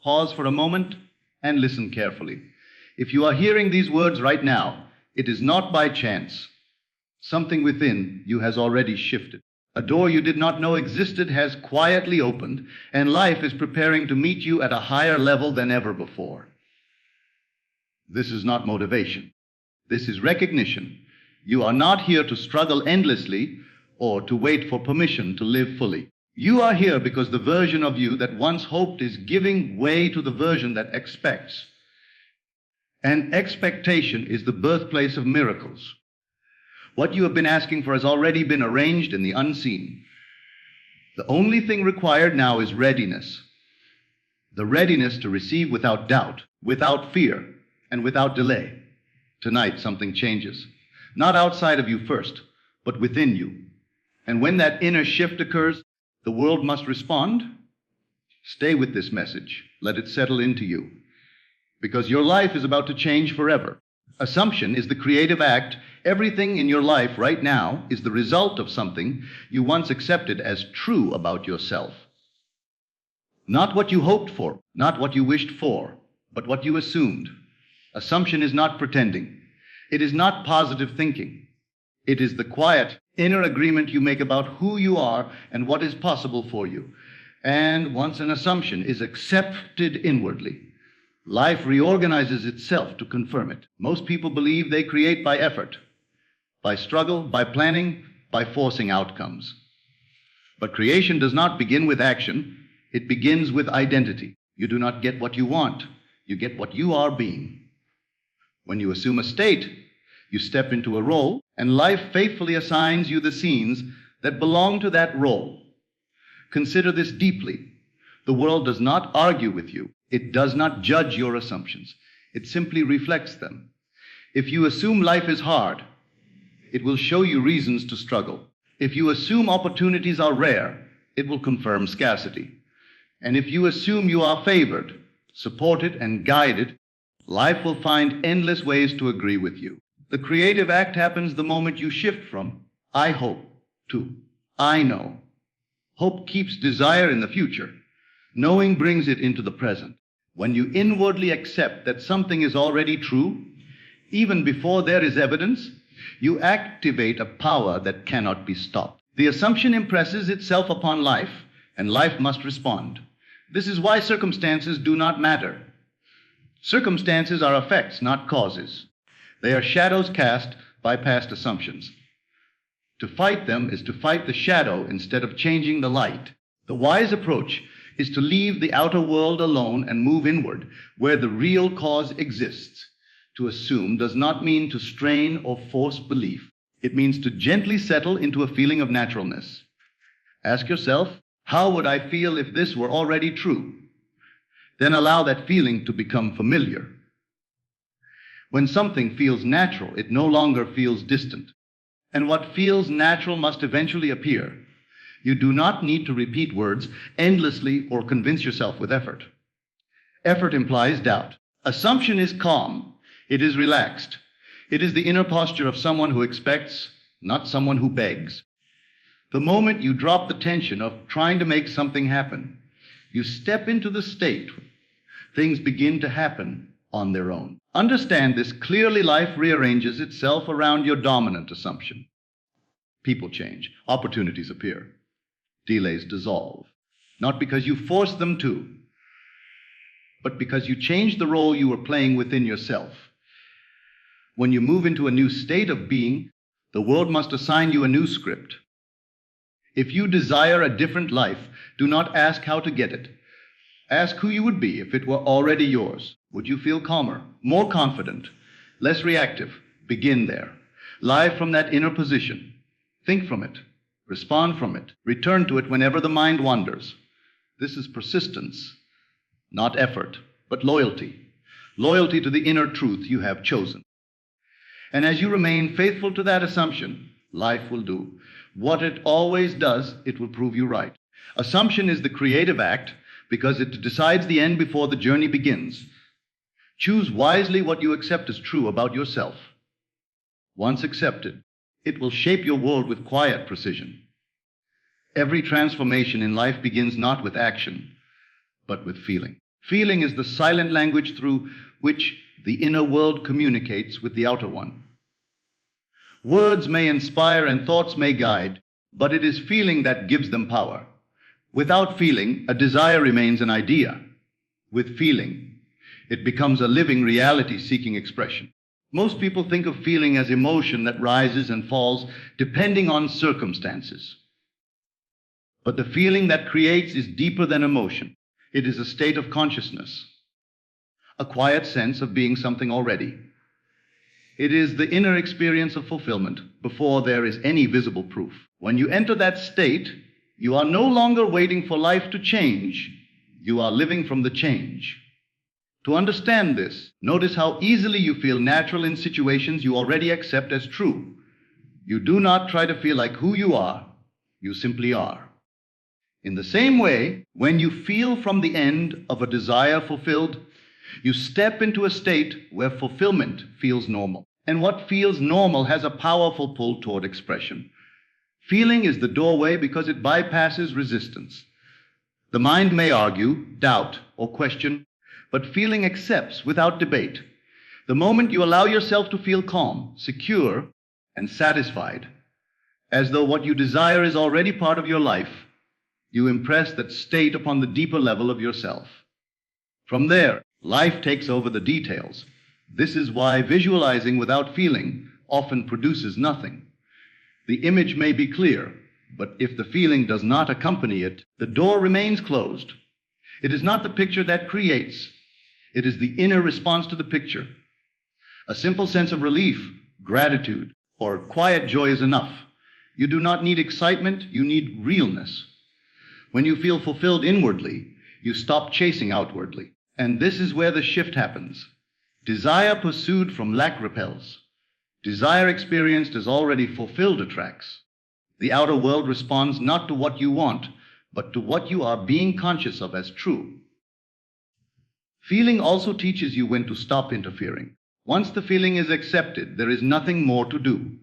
Pause for a moment and listen carefully. If you are hearing these words right now, it is not by chance. Something within you has already shifted. A door you did not know existed has quietly opened, and life is preparing to meet you at a higher level than ever before. This is not motivation. This is recognition. You are not here to struggle endlessly or to wait for permission to live fully. You are here because the version of you that once hoped is giving way to the version that expects. And expectation is the birthplace of miracles. What you have been asking for has already been arranged in the unseen. The only thing required now is readiness. The readiness to receive without doubt, without fear, and without delay. Tonight, something changes. Not outside of you first, but within you. And when that inner shift occurs, the world must respond. Stay with this message. Let it settle into you. Because your life is about to change forever. Assumption is the creative act. Everything in your life right now is the result of something you once accepted as true about yourself. Not what you hoped for, not what you wished for, but what you assumed. Assumption is not pretending. It is not positive thinking. It is the quiet, inner agreement you make about who you are and what is possible for you. And once an assumption is accepted inwardly, life reorganizes itself to confirm it. Most people believe they create by effort, by struggle, by planning, by forcing outcomes. But creation does not begin with action. It begins with identity. You do not get what you want. You get what you are being. When you assume a state, you step into a role, and life faithfully assigns you the scenes that belong to that role. Consider this deeply. The world does not argue with you. It does not judge your assumptions. It simply reflects them. If you assume life is hard, it will show you reasons to struggle. If you assume opportunities are rare, it will confirm scarcity. And if you assume you are favored, supported, and guided, life will find endless ways to agree with you. The creative act happens the moment you shift from I hope to I know. Hope keeps desire in the future. Knowing brings it into the present. When you inwardly accept that something is already true, even before there is evidence, you activate a power that cannot be stopped. The assumption impresses itself upon life, and life must respond. This is why circumstances do not matter. Circumstances are effects, not causes. They are shadows cast by past assumptions. To fight them is to fight the shadow instead of changing the light. The wise approach is to leave the outer world alone and move inward, where the real cause exists. To assume does not mean to strain or force belief. It means to gently settle into a feeling of naturalness. Ask yourself, how would I feel if this were already true? Then allow that feeling to become familiar. When something feels natural, it no longer feels distant. And what feels natural must eventually appear. You do not need to repeat words endlessly or convince yourself with effort. Effort implies doubt. Assumption is calm. It is relaxed. It is the inner posture of someone who expects, not someone who begs. The moment you drop the tension of trying to make something happen, you step into the state. Things begin to happen on their own. Understand this clearly. Life rearranges itself around your dominant assumption. People change. Opportunities appear. Delays dissolve. Not because you forced them to, but because you changed the role you were playing within yourself. When you move into a new state of being, the world must assign you a new script. If you desire a different life, do not ask how to get it. Ask who you would be if it were already yours. Would you feel calmer, more confident, less reactive? Begin there. Live from that inner position. Think from it. Respond from it. Return to it whenever the mind wanders. This is persistence, not effort, but loyalty. Loyalty to the inner truth you have chosen. And as you remain faithful to that assumption, life will do what it always does. It will prove you right. Assumption is the creative act because it decides the end before the journey begins. Choose wisely what you accept as true about yourself. Once accepted, it will shape your world with quiet precision. Every transformation in life begins not with action, but with feeling. Feeling is the silent language through which the inner world communicates with the outer one. Words may inspire and thoughts may guide, but it is feeling that gives them power. Without feeling, a desire remains an idea. With feeling, it becomes a living reality seeking expression. Most people think of feeling as emotion that rises and falls depending on circumstances. But the feeling that creates is deeper than emotion. It is a state of consciousness, a quiet sense of being something already. It is the inner experience of fulfillment before there is any visible proof. When you enter that state, you are no longer waiting for life to change. You are living from the change. To understand this, notice how easily you feel natural in situations you already accept as true. You do not try to feel like who you are. You simply are. In the same way, when you feel from the end of a desire fulfilled, you step into a state where fulfillment feels normal. And what feels normal has a powerful pull toward expression. Feeling is the doorway because it bypasses resistance. The mind may argue, doubt, or question, but feeling accepts without debate. The moment you allow yourself to feel calm, secure, and satisfied, as though what you desire is already part of your life, you impress that state upon the deeper level of yourself. From there, life takes over the details. This is why visualizing without feeling often produces nothing. The image may be clear, but if the feeling does not accompany it, the door remains closed. It is not the picture that creates. It is the inner response to the picture. A simple sense of relief, gratitude, or quiet joy is enough. You do not need excitement, you need realness. When you feel fulfilled inwardly, you stop chasing outwardly. And this is where the shift happens. Desire pursued from lack repels. Desire experienced as already fulfilled attracts. The outer world responds not to what you want, but to what you are being conscious of as true. Feeling also teaches you when to stop interfering. Once the feeling is accepted, there is nothing more to do.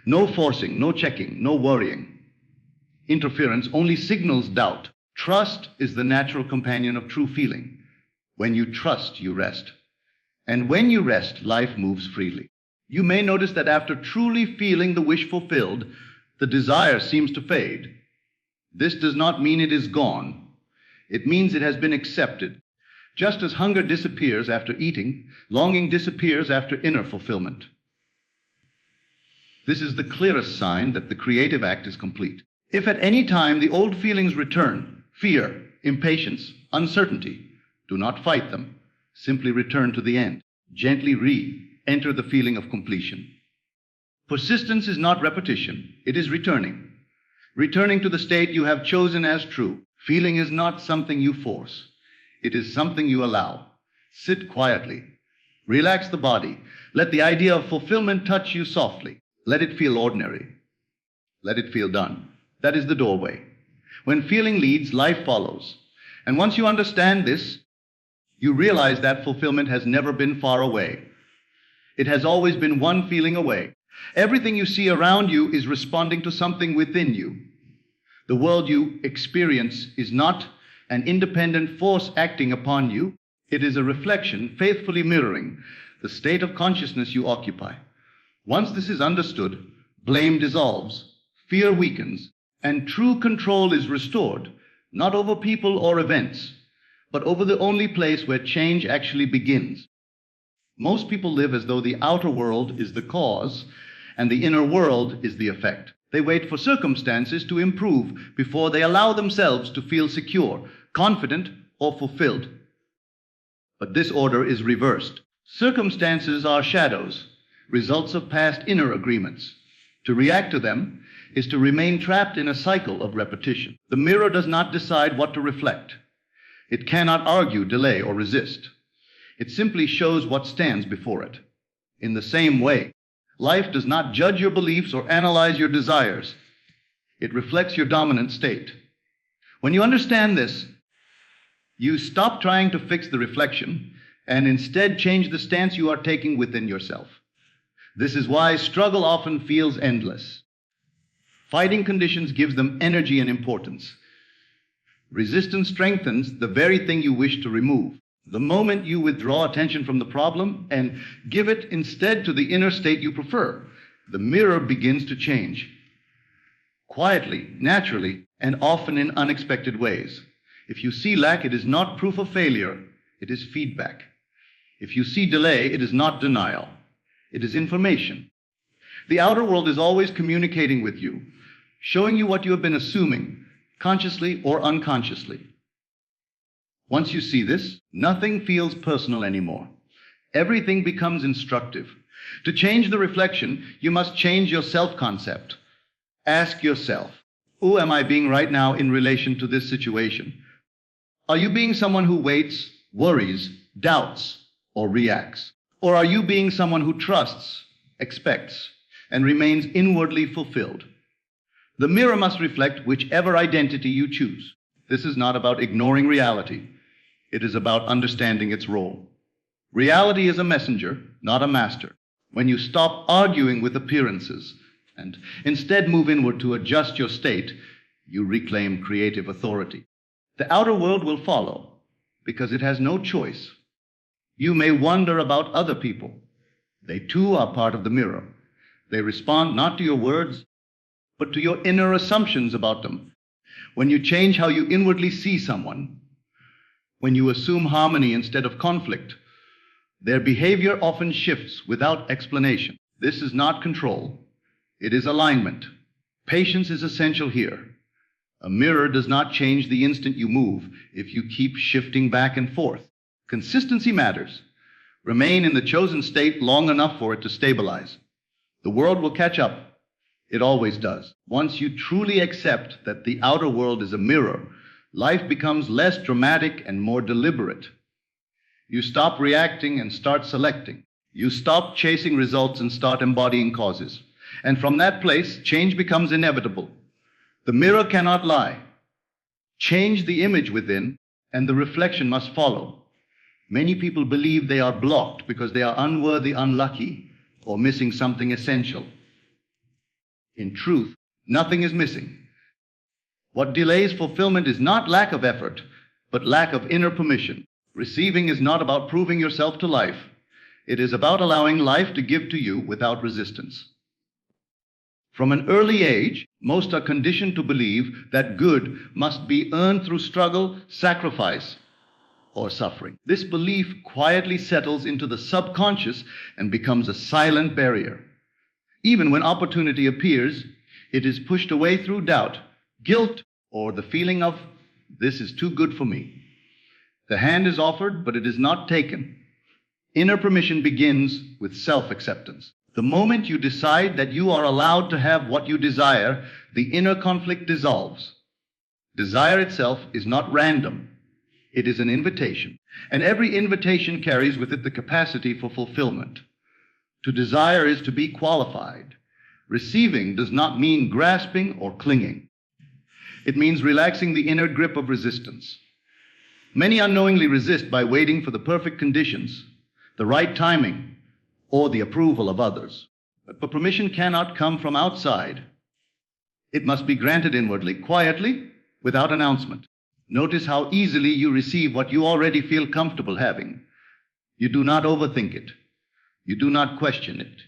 No forcing, no checking, no worrying. Interference only signals doubt. Trust is the natural companion of true feeling. When you trust, you rest. And when you rest, life moves freely. You may notice that after truly feeling the wish fulfilled, the desire seems to fade. This does not mean it is gone. It means it has been accepted. Just as hunger disappears after eating, longing disappears after inner fulfillment. This is the clearest sign that the creative act is complete. If at any time the old feelings return, fear, impatience, uncertainty, do not fight them. Simply return to the end. Gently re-enter the feeling of completion. Persistence is not repetition. It is returning. Returning to the state you have chosen as true. Feeling is not something you force. It is something you allow. Sit quietly. Relax the body. Let the idea of fulfillment touch you softly. Let it feel ordinary. Let it feel done. That is the doorway. When feeling leads, life follows. And once you understand this, you realize that fulfillment has never been far away. It has always been one feeling away. Everything you see around you is responding to something within you. The world you experience is not an independent force acting upon you. It is a reflection faithfully mirroring the state of consciousness you occupy. Once this is understood, blame dissolves, fear weakens, and true control is restored, not over people or events, but over the only place where change actually begins. Most people live as though the outer world is the cause and the inner world is the effect. They wait for circumstances to improve before they allow themselves to feel secure, confident, or fulfilled. But this order is reversed. Circumstances are shadows, results of past inner agreements. To react to them is to remain trapped in a cycle of repetition. The mirror does not decide what to reflect. It cannot argue, delay, or resist. It simply shows what stands before it. In the same way, life does not judge your beliefs or analyze your desires. It reflects your dominant state. When you understand this, you stop trying to fix the reflection and instead change the stance you are taking within yourself. This is why struggle often feels endless. Fighting conditions gives them energy and importance. Resistance strengthens the very thing you wish to remove. The moment you withdraw attention from the problem and give it instead to the inner state you prefer, the mirror begins to change. Quietly, naturally, and often in unexpected ways. If you see lack, it is not proof of failure, it is feedback. If you see delay, it is not denial, it is information. The outer world is always communicating with you, showing you what you have been assuming, consciously or unconsciously. Once you see this, nothing feels personal anymore. Everything becomes instructive. To change the reflection, you must change your self-concept. Ask yourself, who am I being right now in relation to this situation? Are you being someone who waits, worries, doubts, or reacts? Or are you being someone who trusts, expects, and remains inwardly fulfilled? The mirror must reflect whichever identity you choose. This is not about ignoring reality. It is about understanding its role. Reality is a messenger, not a master. When you stop arguing with appearances and instead move inward to adjust your state, you reclaim creative authority. The outer world will follow because it has no choice. You may wonder about other people. They too are part of the mirror. They respond not to your words, but to your inner assumptions about them. When you change how you inwardly see someone, when you assume harmony instead of conflict, their behavior often shifts without explanation. This is not control. It is alignment. Patience is essential here. A mirror does not change the instant you move if you keep shifting back and forth. Consistency matters. Remain in the chosen state long enough for it to stabilize. The world will catch up. It always does. Once you truly accept that the outer world is a mirror, life becomes less dramatic and more deliberate. You stop reacting and start selecting. You stop chasing results and start embodying causes. And from that place, change becomes inevitable. The mirror cannot lie. Change the image within, and the reflection must follow. Many people believe they are blocked because they are unworthy, unlucky, or missing something essential. In truth, nothing is missing. What delays fulfillment is not lack of effort, but lack of inner permission. Receiving is not about proving yourself to life. It is about allowing life to give to you without resistance. From an early age, most are conditioned to believe that good must be earned through struggle, sacrifice, or suffering. This belief quietly settles into the subconscious and becomes a silent barrier. Even when opportunity appears, it is pushed away through doubt, guilt, or the feeling of, this is too good for me. The hand is offered, but it is not taken. Inner permission begins with self-acceptance. The moment you decide that you are allowed to have what you desire, the inner conflict dissolves. Desire itself is not random. It is an invitation, and every invitation carries with it the capacity for fulfillment. To desire is to be qualified. Receiving does not mean grasping or clinging. It means relaxing the inner grip of resistance. Many unknowingly resist by waiting for the perfect conditions, the right timing, or the approval of others. But permission cannot come from outside. It must be granted inwardly, quietly, without announcement. Notice how easily you receive what you already feel comfortable having. You do not overthink it. You do not question it.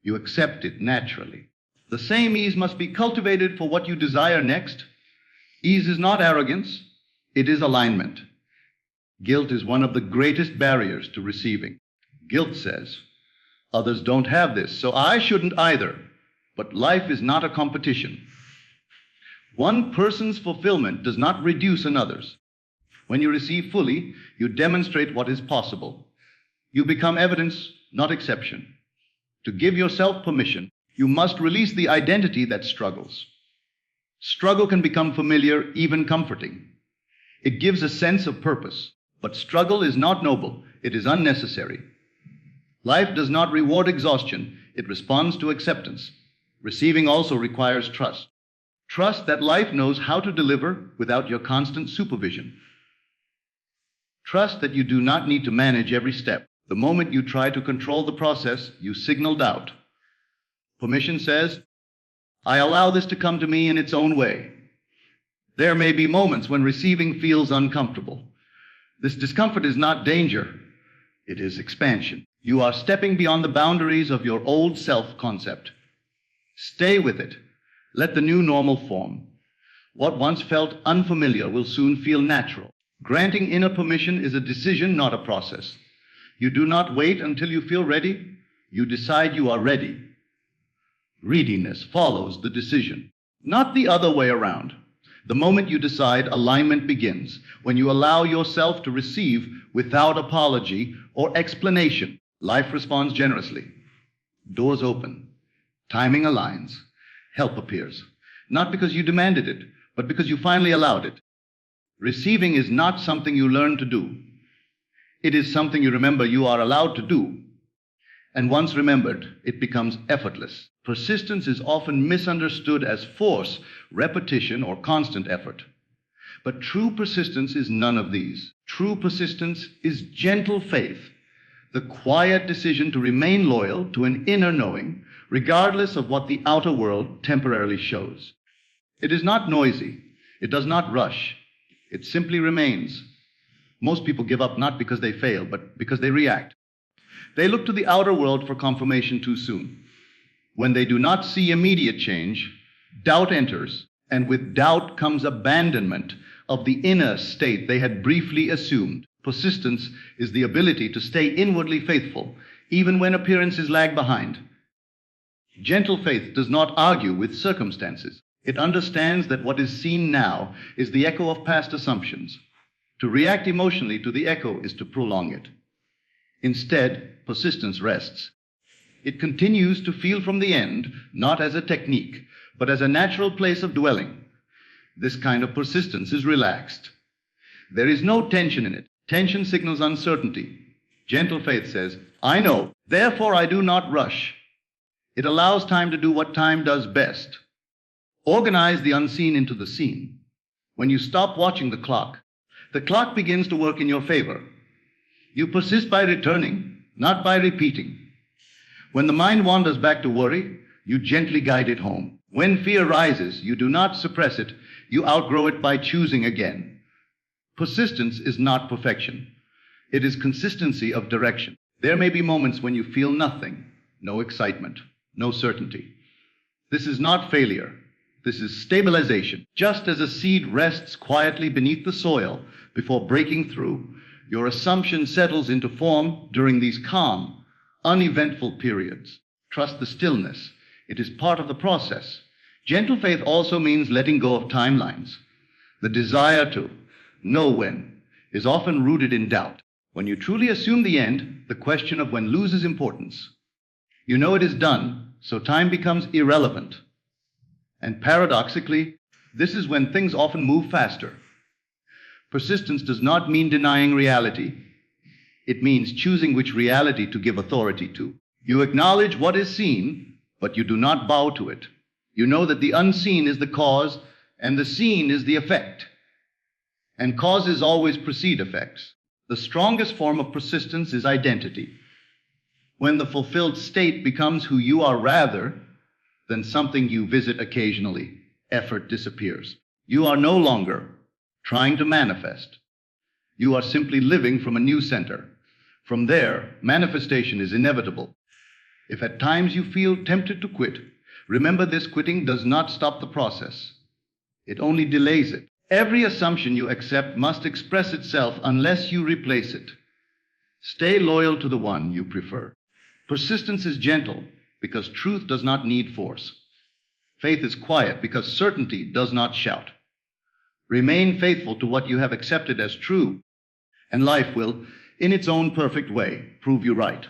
You accept it naturally. The same ease must be cultivated for what you desire next. Ease is not arrogance, it is alignment. Guilt is one of the greatest barriers to receiving. Guilt says, others don't have this, so I shouldn't either. But life is not a competition. One person's fulfillment does not reduce another's. When you receive fully, you demonstrate what is possible. You become evidence, not exception. To give yourself permission, you must release the identity that struggles. Struggle can become familiar, even comforting. It gives a sense of purpose, but struggle is not noble, it is unnecessary. Life does not reward exhaustion, it responds to acceptance. Receiving also requires trust. Trust that life knows how to deliver without your constant supervision. Trust that you do not need to manage every step. The moment you try to control the process, you signal doubt. Permission says, I allow this to come to me in its own way. There may be moments when receiving feels uncomfortable. This discomfort is not danger, it is expansion. You are stepping beyond the boundaries of your old self-concept. Stay with it. Let the new normal form. What once felt unfamiliar will soon feel natural. Granting inner permission is a decision, not a process. You do not wait until you feel ready. You decide you are ready. Readiness follows the decision, not the other way around. The moment you decide, alignment begins, when you allow yourself to receive without apology or explanation. Life responds generously. Doors open. Timing aligns. Help appears. Not because you demanded it, but because you finally allowed it. Receiving is not something you learn to do. It is something you remember you are allowed to do. And once remembered, it becomes effortless. Persistence is often misunderstood as force, repetition, or constant effort. But true persistence is none of these. True persistence is gentle faith, the quiet decision to remain loyal to an inner knowing, regardless of what the outer world temporarily shows. It is not noisy. It does not rush. It simply remains. Most people give up not because they fail, but because they react. They look to the outer world for confirmation too soon. When they do not see immediate change, doubt enters, and with doubt comes abandonment of the inner state they had briefly assumed. Persistence is the ability to stay inwardly faithful, even when appearances lag behind. Gentle faith does not argue with circumstances. It understands that what is seen now is the echo of past assumptions. To react emotionally to the echo is to prolong it. Instead, persistence rests. It continues to feel from the end, not as a technique, but as a natural place of dwelling. This kind of persistence is relaxed. There is no tension in it. Tension signals uncertainty. Gentle faith says, I know, therefore I do not rush. It allows time to do what time does best. Organize the unseen into the seen. When you stop watching the clock begins to work in your favor. You persist by returning, not by repeating. When the mind wanders back to worry, you gently guide it home. When fear rises, you do not suppress it, you outgrow it by choosing again. Persistence is not perfection. It is consistency of direction. There may be moments when you feel nothing, no excitement, no certainty. This is not failure. This is stabilization. Just as a seed rests quietly beneath the soil before breaking through, your assumption settles into form during these calm, uneventful periods. Trust the stillness. It is part of the process. Gentle faith also means letting go of timelines. The desire to know when is often rooted in doubt. When you truly assume the end, the question of when loses importance. You know it is done, so time becomes irrelevant. And paradoxically, this is when things often move faster. Persistence does not mean denying reality. It means choosing which reality to give authority to. You acknowledge what is seen, but you do not bow to it. You know that the unseen is the cause, and the seen is the effect. And causes always precede effects. The strongest form of persistence is identity. When the fulfilled state becomes who you are rather than something you visit occasionally, effort disappears. You are no longer trying to manifest. You are simply living from a new center. From there, manifestation is inevitable. If at times you feel tempted to quit, remember this: quitting does not stop the process. It only delays it. Every assumption you accept must express itself unless you replace it. Stay loyal to the one you prefer. Persistence is gentle because truth does not need force. Faith is quiet because certainty does not shout. Remain faithful to what you have accepted as true, and life will, in its own perfect way, prove you right.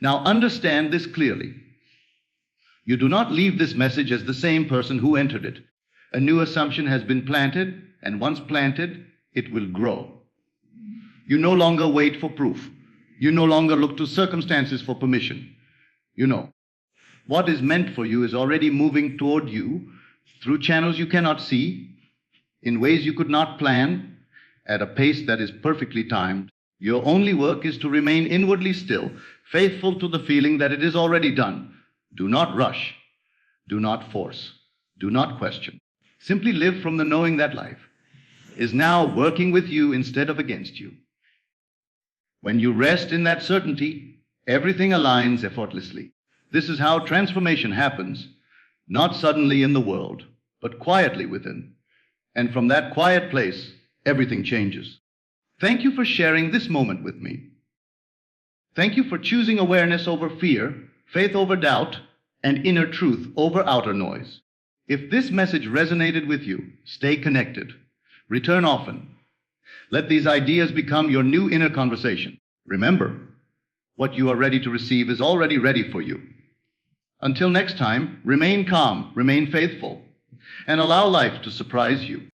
Now understand this clearly. You do not leave this message as the same person who entered it. A new assumption has been planted, and once planted, it will grow. You no longer wait for proof. You no longer look to circumstances for permission. You know, what is meant for you is already moving toward you through channels you cannot see, in ways you could not plan, at a pace that is perfectly timed. Your only work is to remain inwardly still, faithful to the feeling that it is already done. Do not rush. Do not force. Do not question. Simply live from the knowing that life is now working with you instead of against you. When you rest in that certainty, everything aligns effortlessly. This is how transformation happens, not suddenly in the world, but quietly within. And from that quiet place, everything changes. Thank you for sharing this moment with me. Thank you for choosing awareness over fear, faith over doubt, and inner truth over outer noise. If this message resonated with you, stay connected. Return often. Let these ideas become your new inner conversation. Remember, what you are ready to receive is already ready for you. Until next time, remain calm, remain faithful, and allow life to surprise you.